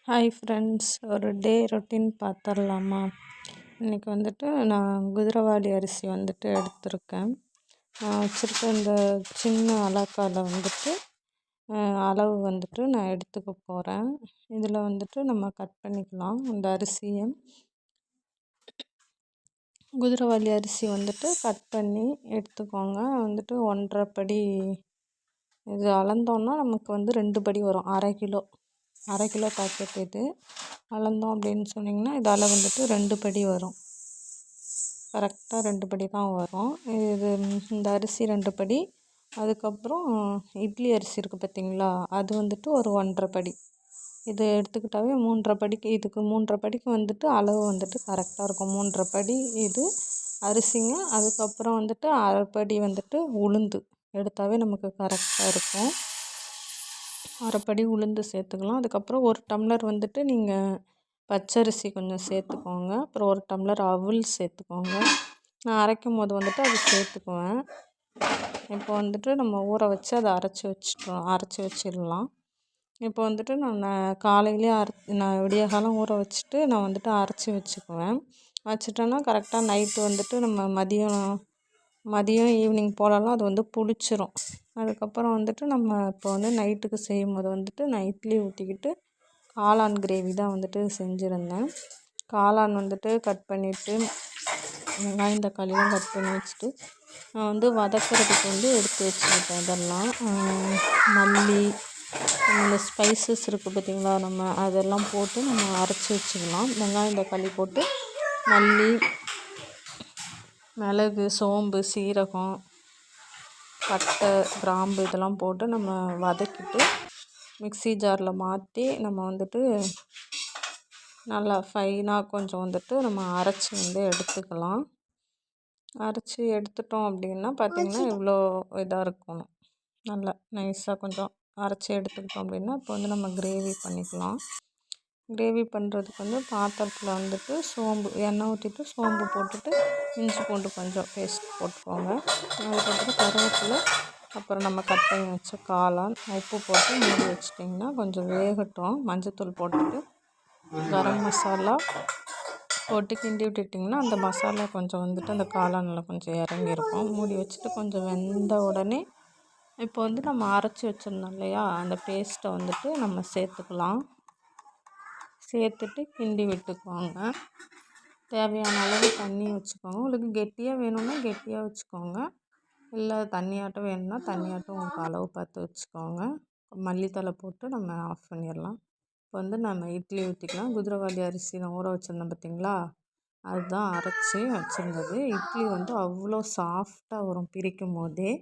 Hi friends, ஒரு day routine பார்த்துடலாமா? இன்றைக்கி வந்துட்டு நான் குதிரைவாலி அரிசி வந்துட்டு எடுத்திருக்கேன். நான் வச்சுருக்க இந்த சின்ன அலக்காவில் வந்துட்டு அளவு வந்துட்டு நான் எடுத்துக்க போகிறேன். இதில் வந்துட்டு நம்ம கட் பண்ணிக்கலாம். இந்த அரிசியை குதிரைவாலி அரிசி வந்துட்டு கட் பண்ணி எடுத்துக்கோங்க. வந்துட்டு 1.5 படி இது அளந்தோன்னா நமக்கு வந்து 2 படி வரும். அரை கிலோ பாக்கெட் இது அளந்தோம் அப்படின்னு சொன்னிங்கன்னா இதால் வந்துட்டு 2 படி வரும். கரெக்டாக 2 படி தான் வரும். இது இந்த அரிசி 2 படி. அதுக்கப்புறம் இட்லி அரிசி இருக்குது பார்த்திங்களா, அது வந்துட்டு ஒரு 1.5 படி. இது எடுத்துக்கிட்டாவே 3.5 படிக்கு, இதுக்கு 3.5 படிக்கு வந்துட்டு அளவு வந்துட்டு கரெக்டாக இருக்கும். 3.5 படி இது அரிசிங்க. அதுக்கப்புறம் வந்துட்டு அரை படி வந்துட்டு உளுந்து எடுத்தாவே நமக்கு கரெக்டாக இருக்கும். அரைப்படி உளுந்து சேர்த்துக்கலாம். அதுக்கப்புறம் 1 டம்ளர் வந்துட்டு நீங்கள் பச்சரிசி கொஞ்சம் சேர்த்துக்கோங்க. அப்புறம் 1 டம்ளர் அவல் சேர்த்துக்கோங்க. நான் அரைக்கும் போது வந்துட்டு அது சேர்த்துக்குவேன். இப்போ வந்துட்டு நம்ம ஊற வச்சு அதை அரைச்சி வச்சிடலாம். இப்போ வந்துட்டு நான் காலையிலே நான் விடிய காலம் ஊற வச்சுட்டு நான் வந்துட்டு அரைச்சி வச்சுட்டேன்னா கரெக்டாக நைட்டு வந்துட்டு நம்ம மதியம் ஈவினிங் போலலாம் அது வந்து புளிச்சிரும். அதுக்கப்புறம் வந்துட்டு நம்ம இப்போ வந்து நைட்டுக்கு செய்யும்போது வந்துட்டு நான் இட்லி ஊற்றிக்கிட்டு காளான் கிரேவி தான் வந்துட்டு செஞ்சுருந்தேன். காளான் வந்துட்டு கட் பண்ணிவிட்டு வெங்காயம் தக்காளிலாம் கட் பண்ணி வச்சுட்டு நான் வந்து வதக்கிறதுக்கு வந்து எடுத்து வச்சுக்கிட்டேன். இதெல்லாம் மல்லி, இந்த ஸ்பைசஸ் இருக்குது பார்த்திங்களா, நம்ம அதெல்லாம் போட்டு நம்ம அரைச்சி வச்சுக்கலாம். வெங்காயம் தக்காளி போட்டு மல்லி, மிளகு, சோம்பு, சீரகம், பட்டை, கிராம்பு இதெல்லாம் போட்டு நம்ம வதக்கிட்டு மிக்ஸி ஜாரில் மாற்றி நம்ம வந்துட்டு நல்லா ஃபைனாக கொஞ்சம் வந்துட்டு நம்ம அரைச்சி வந்து எடுத்துக்கலாம். அரைச்சி எடுத்துட்டோம் அப்படின்னா பார்த்திங்கன்னா இவ்வளோ இதாக இருக்கணும். நல்லா நைஸாக கொஞ்சம் அரைச்சி எடுத்துக்கிட்டோம் அப்படின்னா இப்போ வந்து நம்ம கிரேவி பண்ணிக்கலாம். கிரேவி பண்ணுறதுக்கு வந்து பாத்திரத்தில் வந்துட்டு எண்ணெய் ஊற்றிட்டு சோம்பு போட்டுட்டு இஞ்சி பூண்டு கொஞ்சம் பேஸ்ட் போட்டுக்கோங்க. அதுக்கப்புறம் கருவேப்பிலை, அப்புறம் நம்ம கட் பண்ணி வச்ச காளான், உப்பு போட்டு மூடி வச்சிட்டிங்கன்னா கொஞ்சம் வேகட்டும். மஞ்சத்தூள் போட்டுட்டு கரம் மசாலா போட்டு கிண்டி விட்டுட்டிங்கன்னா அந்த மசாலா கொஞ்சம் வந்துட்டு அந்த காளானில் கொஞ்சம் இறங்கியிருக்கும். மூடி வச்சுட்டு கொஞ்சம் வெந்த உடனே இப்போ வந்து நம்ம அரைச்சி வச்சுருந்தோம் இல்லையா, அந்த பேஸ்ட்டை வந்துட்டு நம்ம சேர்த்துட்டு கிண்டி விட்டுக்கோங்க. தேவையான அளவு தண்ணி வச்சுக்கோங்க. உங்களுக்கு கெட்டியாக வேணும்னா கெட்டியாக வச்சுக்கோங்க, இல்லை தண்ணியாட்டம் வேணும்னா தண்ணியாட்டம் உங்களுக்கு அளவு பார்த்து வச்சுக்கோங்க. மல்லித்தழை போட்டு நம்ம ஆஃப் பண்ணிடலாம். இப்போ வந்து நம்ம இட்லி ஊற்றிக்கலாம். குதிரைவாலி அரிசி நான் ஊற வச்சுருந்தேன் பார்த்திங்களா, அதுதான் அரைச்சி வச்சுருந்தது. இட்லி வந்து அவ்வளோ சாஃப்டாக வரும் பிரிக்கும் போதே.